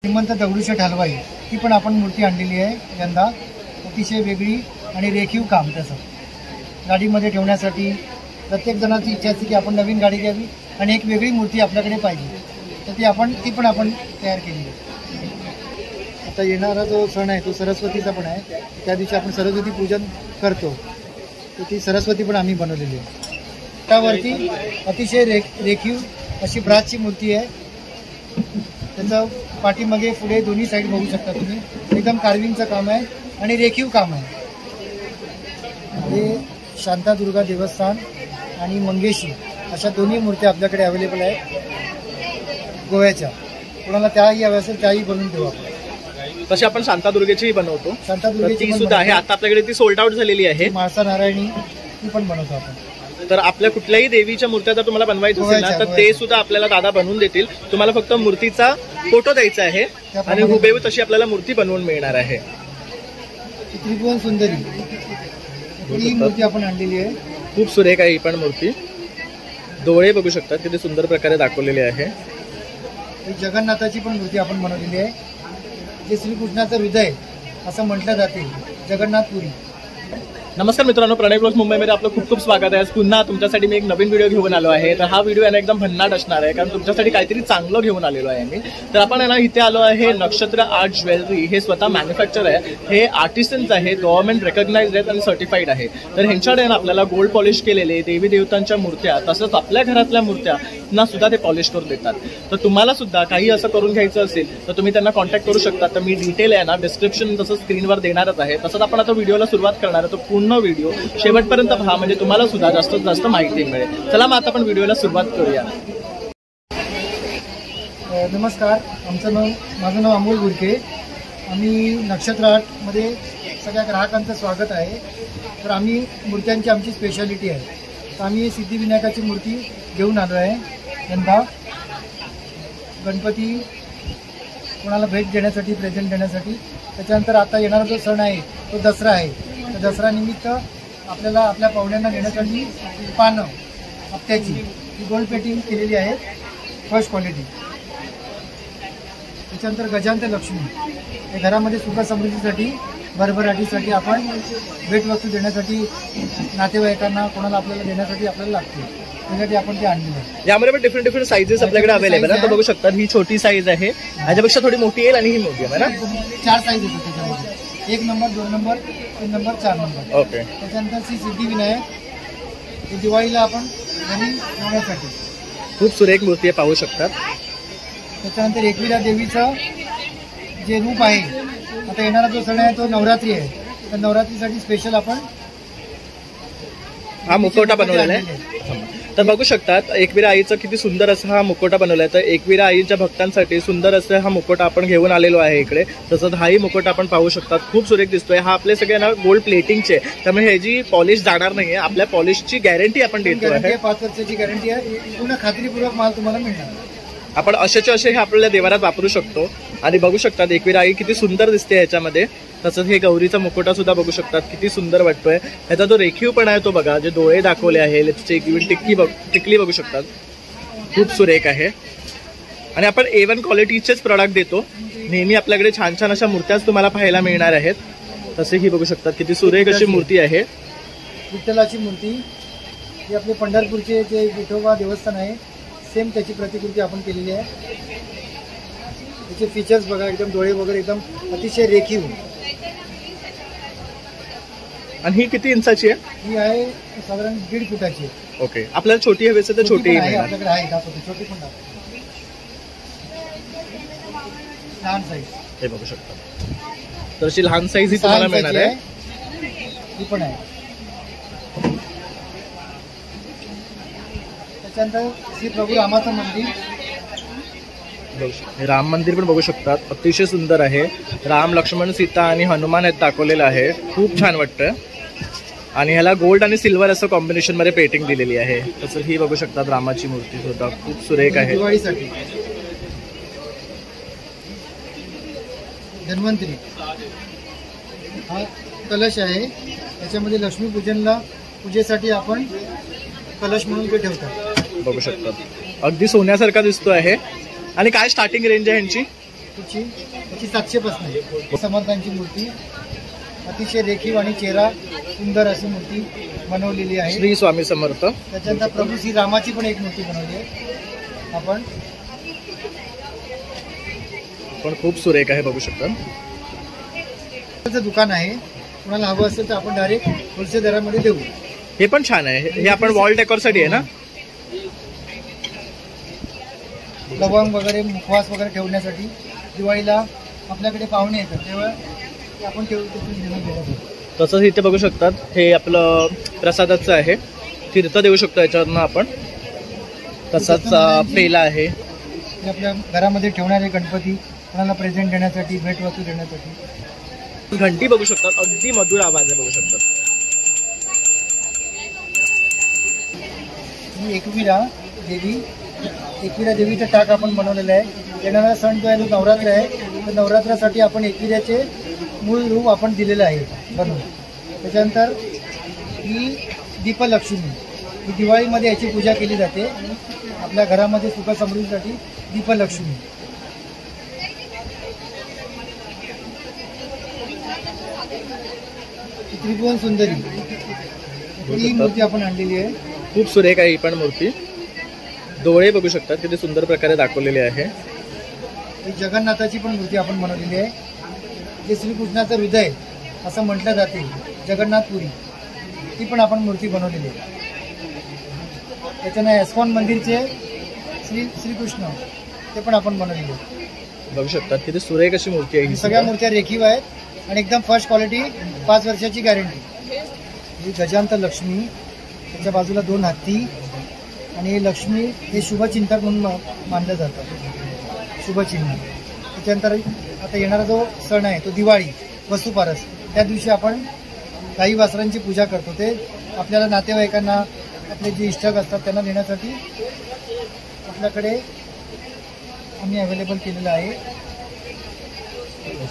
श्रीमंत दगडूशेठ हलवाई ती पण आपण मूर्ती आणलेली आहे यंदा, अतिशय वेगळी आणि रेखीव काम त्याचं गाडीमध्ये ठेवण्यासाठी. प्रत्येक जणाची इच्छा असते की आपण नवीन गाडी घ्यावी आणि एक वेगळी मूर्ती आपल्याकडे पाहिजे, तर ती पण आपण तयार केली आहे. आता येणारा जो सण आहे तो सरस्वतीचा पण आहे, त्या दिवशी आपण सरस्वती पूजन करतो, तर ती सरस्वती पण आम्ही बनवलेली आहे. त्यावरती अतिशय रेखीव अशी ब्रासची मूर्ती आहे. त्याचं पाठीमागे पुढे दोन्ही साईड बघू शकता तुम्ही, एकदम कार्विंगचं काम आहे आणि रेखीव काम आहे. हे शांतादुर्गा देवस्थान आणि मंगेशी अशा दोन्ही मूर्त्या आपल्याकडे अवेलेबल आहेत गोव्याच्या. कोणाला त्याही हव्या असेल त्याही बनवून देऊ आपण. तशी आपण शांतादुर्गेचीही बनवतो, शांतादुर्गेची सुद्धा आहे. आता आपल्याकडे ती सोल्ड आउट झालेली आहे. माळसा नारायणी ती पण बनवतो आपण. तर आपल्या कुठल्याही देवीच्या मूर्त्या जर तुम्हाला बनवायचं असेल ना, तर ते सुद्धा आपल्याला दादा बनवून देतील. तुम्हाला फक्त मूर्तीचा फोटो द्यायचा आहे आणि हुबेहूब तशी आपल्याला मूर्ती बनवून मिळणार आहे. त्रिभुवन सुंदरी ही मूर्ती आपण आणलेली आहे. खूप सुरेख आहे ही पण मूर्ती. डोळे बघू शकतात किती सुंदर प्रकारे दाखवलेले आहे. जगन्नाथाची पण मूर्ती आपण बनवलेली आहे, जे श्रीकृष्णाचं हृदय असं म्हटलं जाते, जगन्नाथपुरी. नमस्कार मित्रांनो, प्रणय ब्लॉग्स मुंबईमध्ये आपलं खूप खूप स्वागत आहे. पुन्हा तुमच्यासाठी मी एक नवीन व्हिडिओ घेऊन आलो आहे. तर हा व्हिडिओ एकदम भन्नाट असणार आहे, कारण तुमच्यासाठी काहीतरी चांगलं घेऊन आलेलो आहे मी. तर आपण इथे आलो आहे नक्षत्र आर्ट ज्वेलरी. हे स्वतः मॅन्युफॅक्चर आहे, हे आर्टिस्टन्स आहे, गव्हर्नमेंट रेकग्नाइज्ड आहेत आणि सर्टिफाईड आहे. तर ह्यांच्याकडे आपल्याला गोल्ड पॉलिश केलेले देवी देवतांच्या मूर्त्या तसंच आपल्या घरातल्या मूर्त्यांना सुद्धा ते पॉलिश करून देतात. तर तुम्हाला सुद्धा काही असं करून घ्यायचं असेल तर तुम्ही त्यांना कॉन्टॅक्ट करू शकता. तर मी डिटेल आहे ना डिस्क्रिप्शन तसं स्क्रीनवर देणारच आहे. तसंच आपण आता व्हिडिओला सुरुवात करणार आहे, तो पूर्ण व्हिडिओ शेवटपर्यंत पहा, म्हणजे तुम्हाला सुद्धा जास्तीत जास्त माहिती मिळेल. चला मग आता आपण व्हिडिओला सुरुवात करूया. नमस्कार, माझं नाव अमोल गुरके. आम्ही नक्षत्र आर्टमध्ये सगळ्या ग्राहकांचं स्वागत आहे. तर आम्ही मूर्त्यांची आमची स्पेशालिटी आहे. तर आम्ही सिद्धिविनायकाची मूर्ती घेऊन आलो आहे यंदा. गणपती कोणाला भेट देण्यासाठी, प्रेझेंट देण्यासाठी. त्याच्यानंतर आता येणारा जो सण आहे तो दसरा आहे. तर दसरा निमित्त आपल्याला आपल्या पाहुण्यांना देण्यासाठी पानं हप्त्याची ही गोल्ड पेंटिंग केलेली आहे, फर्स्ट क्वालिटी. त्याच्यानंतर गजांत लक्ष्मी हे घरामध्ये सुख समृद्धीसाठी, भरभराटीसाठी आपण भेटवस्तू देण्यासाठी, नातेवाईकांना कोणाला आपल्याला देण्यासाठी आपल्याला लागते, त्यासाठी आपण ते आणलेलं आहे. यामध्ये पण डिफरंट साईजेस आपल्याकडे अवेलेबल आहे. तर बघू शकता ही छोटी साईज आहे, याच्यापेक्षा थोडी मोठी येईल आणि ही मोठी आहे ना. 4 साईज येते त्याच्यामध्ये, 1 number, 2 number, 3 number, 4 number. Okay. त्याच्यानंतर सिद्धिविनायक हे दिवाळीला आपण घरी ठेवण्यासाठी खूप सुरेख मूर्ती आहे, पाहू शकतात. त्याच्यानंतर एकविरा देवीचं जे रूप आहे, आता येणारा जो सण आहे तो नवरात्री आहे, तर नवरात्रीसाठी स्पेशल आपण हा मुखवटा बनवलेला आहे. तर बघू शकतात एकविरा आईचं किती सुंदर असं हा मुखवटा बनवलाय. तर एकविरा आईच्या भक्तांसाठी सुंदर असं हा मुखवटा आपण घेऊन आलेलो आहे इकडे. तसंच हाही मुखवटा आपण पाहू शकतात, खूप सुरेख दिसतोय. हा आपले सगळे ना गोल्ड प्लेटिंगचे, त्यामुळे ह्याची पॉलिश जाणार नाहीये. आपल्या पॉलिशची गॅरंटी आपण देतो आहे. 5 वर्षाची गॅरंटी आहे. पूर्ण खात्रीपूर्वक माल तुम्हाला मिळणार. आपण असेचे असे हे आपल्या देवारात वापरू शकतो. आणि बघू शकतात एकविरा आई किती सुंदर दिसते ह्याच्यामध्ये. तसंच हे गौरीचा मुखवटा सुद्धा बघू शकतात, किती सुंदर वाटतोय. ह्याचा जो रेखीवपणा आहे तो बघा, जे डोळे दाखवले आहे, लिपस्टिक, इव्हन टिकली बघू शकतात, खूप सुरेख आहे. आणि आपण A1 क्वालिटीचेच प्रॉडक्ट देतो नेहमी. आपल्याकडे छान छान अशा मूर्त्याच तुम्हाला पाहायला मिळणार आहेत. तसे ही बघू शकतात किती सुरेख अशी मूर्ती आहे. विठ्ठलाची मूर्ती ही आपले पंढरपूरचे जे विठोबा देवस्थान आहे, सेम त्याची प्रतिकृती आपण केलेली आहे. त्याचे फीचर्स बघा, एकदम डोळे वगैरे एकदम अतिशय रेखीव. आणि ही किती इंचाची आहे? ही आहे साधारण 1.5 फुटाची. ओके. आपल्याला छोटी हवी असेल तर छोटी आहे, आपल्याकडे आहे. दाखवतो, छोटी पण दाखवतो. लहान साईज हे बघू शकता. तर अशी लहान साईज ही तुम्हाला मिळणार आहे. ही पण आहे. त्याच्यानंतर श्री प्रभू रामाचं मंदिर, राम मंदिर पण बघू शकतात, अतिशय सुंदर आहे. राम, लक्ष्मण, सीता आणि हनुमान आहेत दाखवलेलं आहे. खूप छान वाटतं. आणि ह्याला गोल्ड आणि सिल्वर असं कॉम्बिनेशन मध्ये पेंटिंग दिलेली आहे. तसं ही बघू शकतात रामाची मूर्ती सुद्धा खूप सुरेख आहे. दिवाळीसाठी धन्वंतरी हा कलश आहे. त्याच्यामध्ये लक्ष्मी पूजेसाठी आपण कलश म्हणून ते ठेवतात, बघू शकतात. अगदी सोन्यासारखा दिसतो आहे. आणि काय स्टार्टिंग रेंज आहे यांची? कुठची त्याची 700 पासून समर्थांची मूर्ती अतिशय रेखीव आणि चेहरा सुंदर अशी मूर्ती बनवलेली आहे. श्री स्वामी समर्थ. त्याच्यानंतर प्रभू श्री रामाची पण एक मूर्ती बनवली आहे आपण. पण खूप सुरेख आहे, बघू शकता. दुकान आहे, कोणाला हवं असेल तर आपण डायरेक्ट होलसेल दरामध्ये देऊ. हे पण छान आहे. हे आपण वॉल डेकोर साठी आहे ना. लवंग वगैरे मुखवास वगैरे ठेवण्यासाठी दिवाळीला आपल्याकडे पाहुणे येतात तेव्हा आपण ठेवतो. तसंच इथे बघू शकतात, हे आपलं प्रसादाचं आहे, तीर्थ देऊ शकतो याच्यावरनं आपण. तसाच पेला आहे. हे आपल्या घरामध्ये ठेवणारे गणपती, कोणाला प्रेझेंट देण्यासाठी, भेटवस्तू देण्यासाठी. घंटी बघू शकतात, अगदी मधुर आवाज आहे, बघू शकतात. ही एकविरा देवीचं टाक आपण बनवलेलं आहे. येणारा सण जो आहे तो नवरात्र आहे, तर नवरात्रासाठी आपण एकविऱ्याचे मूळ रूप आपण दिलेलं आहे बनवून. त्याच्यानंतर ही दीपलक्ष्मी, ही दिवाळीमध्ये याची पूजा केली जाते. आपल्या घरामध्ये सुख समृद्धीसाठी दीपलक्ष्मी. त्रिभुवन सुंदरी ही मूर्ती आपण आणलेली आहे. खूप सुरेख आहे ही पण मूर्ती. डोळे बघू शकतात, किती सुंदर प्रकारे दाखवलेले आहे. ही जगन्नाथाची पण मूर्ती आपण बनवलेली आहे. जे श्रीकृष्णाचं हृदय असं म्हटलं जाते, जगन्नाथपुरी, ती पण आपण मूर्ती बनवलेली आहे. त्याच्यानं इस्कॉन मंदिरचे श्रीकृष्ण ते पण आपण बनवलेले आहे. बघू शकतात किती सुरेख अशी मूर्ती आहे. ही सगळ्या मूर्त्या रेखीव आहेत आणि एकदम फर्स्ट क्वालिटी, 5 वर्षाची गॅरंटी. ही गजांत लक्ष्मी, त्याच्या बाजूला 2 हत्ती आणि लक्ष्मी हे शुभचिंतक म्हणून मानलं जातं, शुभचिन्ह. त्याच्यानंतर आता येणारा जो सण आहे तो दिवाळी, वसुबारस, त्या दिवशी आपण गाई वासरांची पूजा करतो. ते आपल्याला नातेवाईकांना, आपले जे इष्टक असतात त्यांना देण्यासाठी आपल्याकडे आम्ही अवेलेबल केलेलं आहे.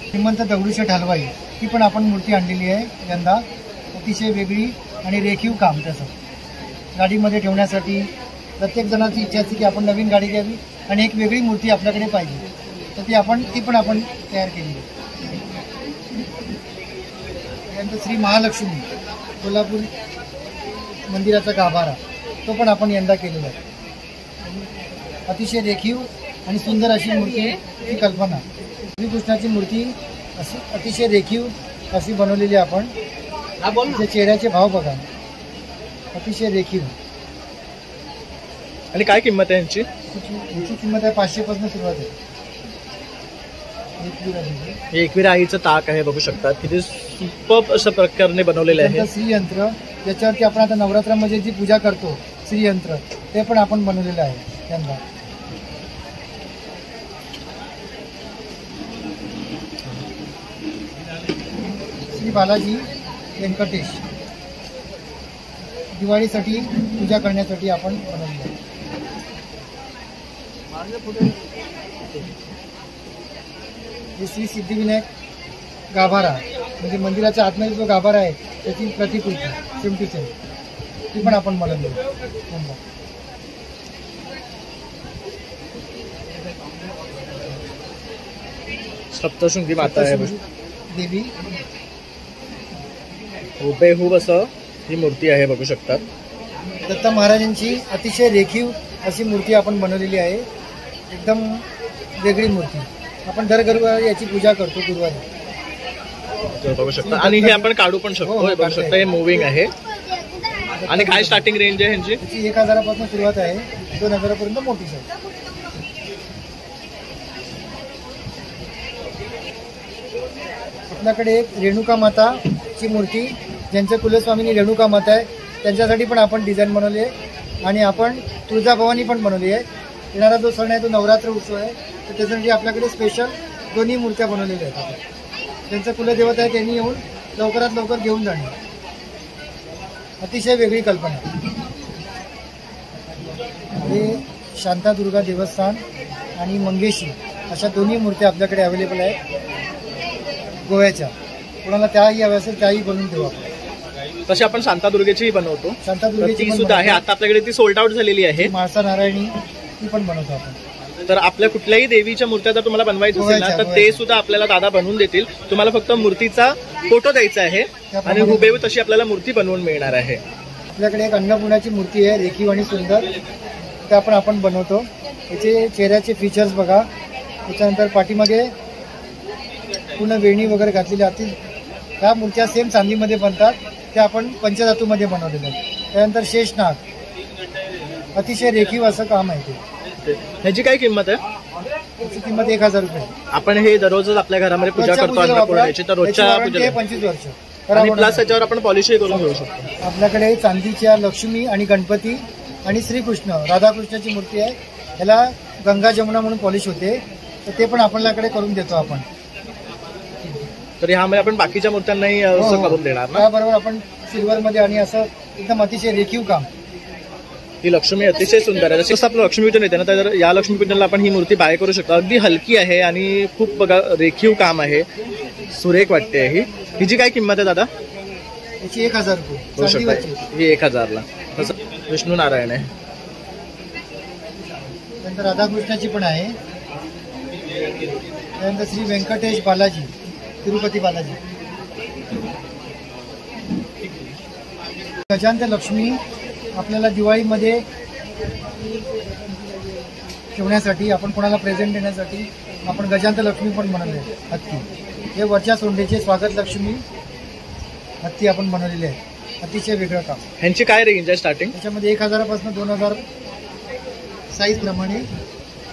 श्रीमंत दगडूशेठ हलवाई, ती पण आपण मूर्ती आणलेली आहे यंदा. अतिशय वेगळी आणि रेखीव काम त्याचं. गाडीमध्ये ठेवण्यासाठी प्रत्येक जणाची इच्छा असते की आपण नवीन गाडी घ्यावी आणि एक वेगळी मूर्ती आपल्याकडे पाहिजे, तर ती पण आपण तयार केली आहे. त्यानंतर श्री महालक्ष्मी, कोल्हापूर मंदिराचा गाभारा, तो पण आपण यंदा केलेला आहे. अतिशय रेखीव आणि सुंदर अशी मूर्ती कल्पना. श्रीकृष्णाची मूर्ती अशी अतिशय रेखीव अशी बनवलेली आपण. तिचे चेहऱ्याचे भाव बघा, अतिशय रेखीव. आणि काय किंमत आहे यांची? याची किंमत आहे 500 पासून सुरुवात आहे. हे एकविरा आईचं ताक आहे, बघू शकतात किती सुपर अशा प्रकारे बनवलेलं आहे. श्रीयंत्र, ज्याच्यावरती आपण आता नवरात्रामध्ये जी पूजा करतो, श्रीयंत्र, ते पण आपण बनवलेलं आहे यंदा. श्री बालाजी व्यंकटेश, दिवाळीसाठी पूजा करण्यासाठी आपण बनवलेलं आहे. हे श्री सिद्धिविनायक गाभारा, म्हणजे मंदिराच्या आतमध्ये जो गाभारा आहे त्याची प्रतिकृती, सेम टू सेम, ती पण आपण बनवली. सप्तशृंगी माता आहे देवी, हुबेहूब असं ही मूर्ती आहे, बघू शकतात. दत्ता महाराजांची अतिशय रेखीव अशी मूर्ती आपण बनवलेली आहे. एकदम वेगळी मूर्ती. आपण दर गुरुवारी याची पूजा करतो, गुरुवारी बघू शकता. आणि हे आपण काढू पण शकतो, बघू शकता. हे मुव्हिंग आहे. आणि काय स्टार्टिंग रेंज आहे ह्यांची? 1000 पासून सुरुवात आहे, 2000 पर्यंत मोठी आहे. आपल्याकडे एक रेणुका माताची मूर्ती, ज्यांच्या कुलस्वामिनी रेणुका माता आहे, त्यांच्यासाठी पण आपण डिझाईन बनवली आहे. आणि आपण तुळजाभवानी पण बनवली आहे. येणारा जो सण आहे तो नवरात्र उत्सव आहे, तर त्याच्यासाठी आपल्याकडे स्पेशल 2 मूर्त्या बनवलेल्या आहेत. ज्यांचं कुलदेवता आहे त्यांनी येऊन लवकरात लवकर घेऊन जाणार. अतिशय वेगळी कल्पना. हे शांतादुर्गा देवस्थान आणि मंगेशी अशा 2 मूर्त्या आपल्याकडे अवेलेबल आहेत गोव्याच्या. कोणाला त्याही हव्या असेल त्याही बनवून देऊ आपण. तशी आपण शांतादुर्गेचीही बनवतो. शांतादुर्गेची सुद्धा आहे. आता आपल्याकडे ती सोल्ड आउट झालेली आहे. माळसा नारायणी ती पण बनवतो आपण. तर आपल्या कुठल्याही देवीच्या मूर्त्या जर तुम्हाला बनवायचं असेल ना तर ते सुद्धा आपल्याला दादा बनवून देतील. तुम्हाला फक्त मूर्तीचा फोटो द्यायचा आहे आणि हुबेहूब तशी आपल्याला मूर्ती बनवून मिळणार आहे. आपल्याकडे एक अन्नपूर्णाची मूर्ती आहे, रेखीव आणि सुंदर, त्या पण आपण बनवतो. याचे चेहऱ्याचे फीचर्स बघा. त्याच्यानंतर पाठीमागे पूर्ण वेणी वगैरे घातलेली असतील. त्या मूर्त्या सेम चांदीमध्ये बनतात, त्या आपण पंचधातूमध्ये बनवलेल्या आहेत. त्यानंतर शेषनाग, अतिशय रेखीव असं काम आहे ते. ह्याची काय किंमत आहे? त्याची किंमत 1000 रुपये. आपण हे दररोजच आपल्या घरामध्ये पूजा करतो अन्नपूर्णेची, तर रोजच्या पूजेला 25 वर्ष आणि प्लस त्याच्यावर आपण पॉलिशही करून घेऊ शकतो. आपल्याकडे चांदीच्या लक्ष्मी आणि गणपती आणि श्रीकृष्ण राधाकृष्णाची मूर्ती आहे. ह्याला गंगा जमुना म्हणून पॉलिश होते, तर ते पण आपल्याकडे करून देतो आपण. तर ह्यामध्ये आपण बाकीच्या मूर्त्यांनाही असं करून देणार ना. त्याबरोबर आपण सिल्वरमध्ये आणि असं एकदम अतिशय रेखीव काम. ही लक्ष्मी अतिशय सुंदर आहे. जसं आपलं लक्ष्मीपूजन येते ना, तर या लक्ष्मीपूजनला आपण ही मूर्ती बाय करू शकतो. अगदी हलकी आहे आणि खूप बघा रेखीव काम आहे, सुरेख वाटते. हिची काय किंमत आहे दादा? याची 1000 रुपये. ही 1000ला. तसं विष्णू नारायण आहे. त्यानंतर राधाकृष्णाची पण आहे. त्यानंतर श्री व्यंकटेश बालाजी, तिरुपती बालाजी. गजांत लक्ष्मी आपल्याला दिवाळीमध्ये ठेवण्यासाठी, आपण कोणाला प्रेझेंट देण्यासाठी आपण गजांत लक्ष्मी पण बनवले हत्ती. हे वरच्या सोंडेचे स्वागत लक्ष्मी हत्ती आपण बनवलेले आहे. अतिशय वेगळं काम. ह्यांची काय रेंज आहे स्टार्टिंग? त्याच्यामध्ये 1000पासून 2000 साईज प्रमाणे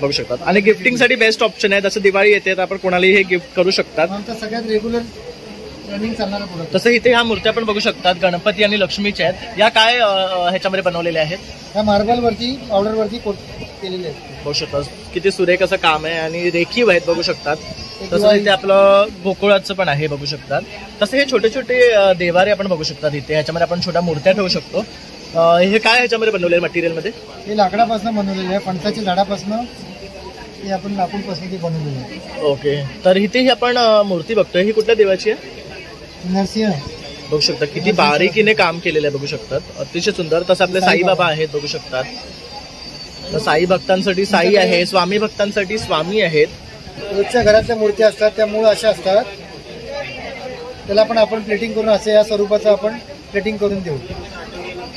बघू शकतात. आणि गिफ्टिंगसाठी बेस्ट ऑप्शन आहे. जसं दिवाळी येते तर आपण कोणालाही हे गिफ्ट करू शकतात. आमचा सगळ्यात रेग्युलर रनिंग चालणारा प्रोडक्ट. तसं इथे ह्या मूर्त्या पण बघू शकतात, गणपती आणि लक्ष्मीच्या आहेत. या काय ह्याच्यामध्ये बनवलेल्या आहेत? ह्या मार्बलवरती पावडरवरती कोट केलेले आहेत. बघू शकतात किती सुरेख असं काम आहे आणि रेखीव आहेत बघू शकतात. तसं इथे आपलं गोकुळाचं पण आहे बघू शकतात. तसं हे छोटे छोटे देवारे आपण बघू शकतात इथे. ह्याच्यामध्ये आपण छोट्या मूर्त्या ठेवू शकतो. हे काय ह्याच्यामध्ये बनवलेलं मटेरियलमध्ये? हे लाकडापासून बनवलेलं आहे, फणसाच्या झाडापासून. हे आपण लाकूडपासून ते बनवलेलं आहे. ओके. तर इथे ही आपण मूर्ती बघतोय, ही कुठल्या देवाची आहे? नरसिंह बघू शकता किती बारीकीने काम केलेलं आहे बघू शकतात. अतिशय सुंदर. तसं आपले साईबाबा आहेत बघू शकतात. तर साई भक्तांसाठी साई आहे, स्वामी भक्तांसाठी स्वामी आहेत. रोजच्या घरातल्या मूर्त्या असतात त्या मूळ अशा असतात, त्याला पण आपण प्लेटिंग करून असे या स्वरूपाचं आपण प्लेटिंग करून देऊ.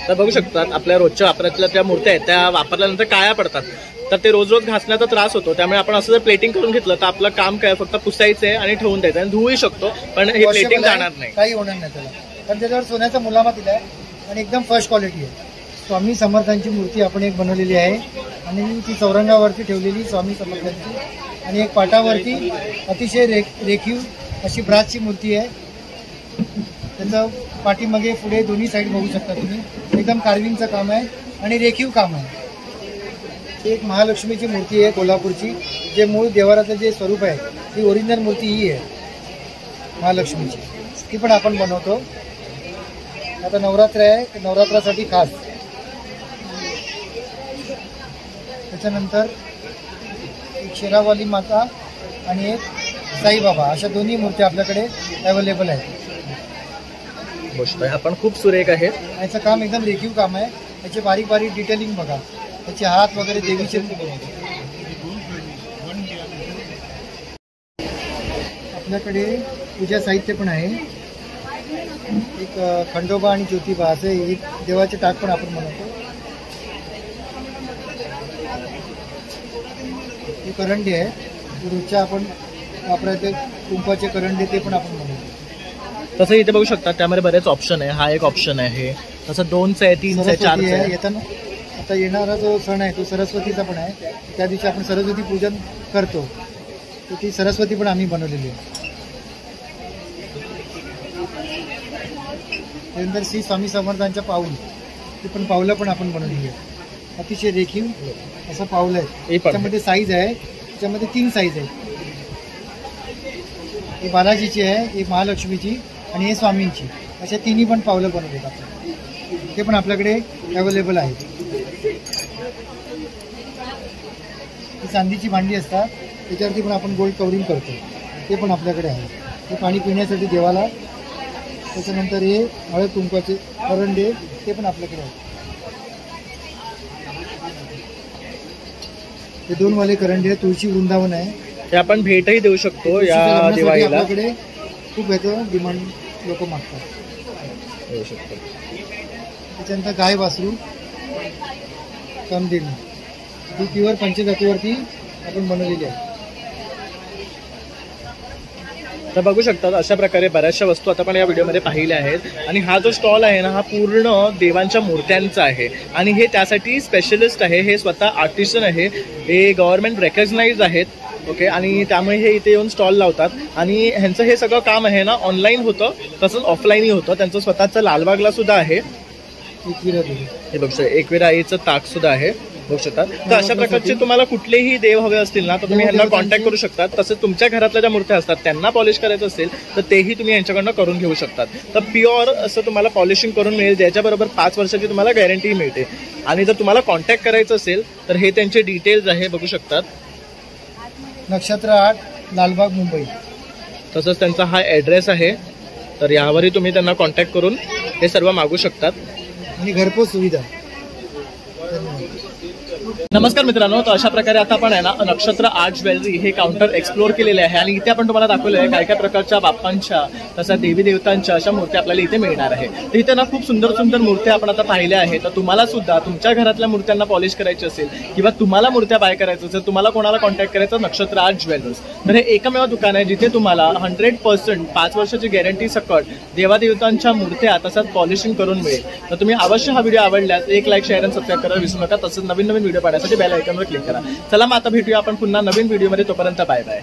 तर बघू शकतात आपल्या रोजच्या वापरातल्या त्या मूर्त्या आहेत, त्या वापरल्यानंतर काळ्या पडतात. तर ते रोज रोज घासण्याचा त्रास होतो. त्यामुळे आपण असं जर प्लेटिंग करून घेतलं तर आपलं काम काय फक्त पुसायचं आहे आणि ठेवून द्यायचं आणि धुवूही शकतो, पण हे प्लेटिंग जाणार नाही, काही होणार नाही त्याला. कारण त्याच्यावर सोन्याचा मुलामा दिला आहे आणि एकदम फर्स्ट क्वालिटी आहे. स्वामी समर्थांची मूर्ती आपण एक बनवलेली आहे आणि ती चौरंगावरती ठेवलेली स्वामी समर्थांची. आणि एक पाटावरती अतिशय रेखीव अशी ब्रासची मूर्ती आहे. त्याचं पाठीमागे पुढे दोन्ही साईड बघू शकता तुम्ही. एकदम कार्विंगचं काम आहे आणि रेखीव काम आहे. एक महालक्ष्मीची मूर्ती आहे कोल्हापूरची, जे मूळ देवाराचं जे स्वरूप आहे ती ओरिजिनल मूर्ती ही आहे महालक्ष्मीची. ती पण आपण बनवतो. आता नवरात्र आहे, नवरात्रासाठी खास. त्याच्यानंतर एक शेरावाली माता आणि एक साईबाबा, अशा दोन्ही मूर्त्या आपल्याकडे अवेलेबल आहेत. गोष्ट आहे आपण खूप सुरेख आहे. याचं काम एकदम रेखीव काम आहे. याचे बारीक बारीक डिटेलिंग बघा. त्याचे हात वगैरे देवीचे. आपल्याकडे पूजा साहित्य पण आहे. एक खंडोबा आणि ज्योतिबा असे एक देवाचे टाक पण आपण बनवतो. हे करंडे आहे, रोजच्या आपण वापरायचे कुंपाचे करंडे, ते पण आपण बनवतो. तसं इथे बघू शकता त्यामध्ये बरेच ऑप्शन आहे. हा एक ऑप्शन आहे. तसं 2चं आहे, 3चं आहे, 4चं आहे. येताना आता येणारा जो सण आहे तो सरस्वतीचा पण आहे. त्या दिवशी आपण सरस्वती पूजन करतो, तर ती सरस्वती पण आम्ही बनवलेली आहे. त्यानंतर श्री स्वामी समर्थांच्या पाऊल, ती पण पावलं पण आपण बनवलेली आहे. अतिशय रेखीव असं पाऊल आहे. त्याच्यामध्ये साईज आहे, त्याच्यामध्ये 3 साईज आहे. ही बालाजीची आहे, एक महालक्ष्मीची आणि हे स्वामींची. अशा तिन्ही पण पावलं बनवलेत आपण. ते पण आपल्याकडे अवेलेबल आहेत. ही चांदीची भांडी असतात, त्याच्यावरती पण आपण गोल्ड कवरिंग करतो. ते पण आपल्याकडे आहे. हे पाणी पिण्यासाठी देवाला. त्याच्यानंतर हे हळद कुंकवाचे करंडे, ते पण आपल्याकडे आहेत. हे 2 वाले करंडे आहे, तुळशी वृंदावन आहे. हे आपण भेटही देऊ शकतो या लग्नासाठी दिवाळीला. आपल्याकडे खूप याचं डिमांड लोक मागतात. देऊ शकतो. त्याच्यानंतर गाय वासरू कामदेवी, ही प्युअर पंचधातूवरती आपण बनवलेली आहे. तर बघू शकतात अशा प्रकारे बऱ्याचशा वस्तू आता आपण या व्हिडिओमध्ये पाहिल्या आहेत. आणि हा जो स्टॉल आहे ना, हा पूर्ण देवांच्या मूर्त्यांचा आहे. आणि हे त्यासाठी स्पेशलिस्ट आहे, हे स्वतः आर्टिस्ट आहे, हे गव्हर्नमेंट रेकग्नाइज आहेत. ओके. आणि त्यामुळे हे इथे येऊन स्टॉल लावतात. आणि ह्यांचं हे सगळं काम आहे ना ऑनलाईन होतं, तसंच ऑफलाईनही होतं. त्यांचं स्वतःचं लालबागला सुद्धा आहे. हे बघू शकता एकविरा आईचं ताक सुद्धा आहे, बघू शकता. तर अशा प्रकारचे तुम्हाला कुठलेही देव हवे असतील ना, तर तुम्ही ह्यांना कॉन्टॅक्ट करू शकता. तसंच तुमच्या घरातल्या ज्या मूर्त्या असतात त्यांना पॉलिश करायचं असेल तर तेही तुम्ही यांच्याकडनं करून घेऊ शकतात. तर प्युअर असं तुम्हाला पॉलिशिंग करून मिळेल, ज्याच्याबरोबर 5 वर्षाची तुम्हाला गॅरंटी मिळते. आणि जर तुम्हाला कॉन्टॅक्ट करायचं असेल तर हे त्यांचे डिटेल्स आहे, बघू शकतात. नक्षत्र 8 लालबाग मुंबई. तसंच त्यांचा हा ॲड्रेस आहे. तर यावरही तुम्ही त्यांना कॉन्टॅक्ट करून हे सर्व मागू शकतात. आणि घरपोच सुविधा. नमस्कार मित्रांनो, तर अशा प्रकारे आता आपण आहे ना नक्षत्र आर्ट ज्वेलरी हे काउंटर एक्सप्लोर केलेले आहे. आणि इथे आपण तुम्हाला दाखवलं आहे काय काय प्रकारच्या बाप्पांच्या तसंच देवी देवतांच्या अशा मूर्त्या आपल्याला इथे मिळणार आहे. तर इथे ना खूप सुंदर सुंदर मूर्त्या आपण आता पाहिल्या आहेत. तर तुम्हाला सुद्धा तुमच्या घरातल्या मूर्त्यांना पॉलिश करायची असेल किंवा तुम्हाला मूर्त्या बाय करायचं असेल, तुम्हाला कोणाला कॉन्टॅक्ट करायचं नक्षत्र आर्ट ज्वेलर्स. तर हे एकमेव दुकान आहे जिथे तुम्हाला 100% 5 वर्षाची गॅरंटी सकट देवादेवतांच्या मूर्त्या तसंच पॉलिशिंग करून मिळेल. तर तुम्ही अवश्य हा व्हिडिओ आवडल्यास एक लाईक, शेअर आणि सबस्क्राईब करायला विसरू नका. तसंच नवीन नवीन व्हिडिओ पाहण्यासाठी बेल आयकॉनवर क्लिक करा. चला मग आता भेटूया आपण पुन्हा नवीन व्हिडिओमध्ये. तोपर्यंत बाय बाय.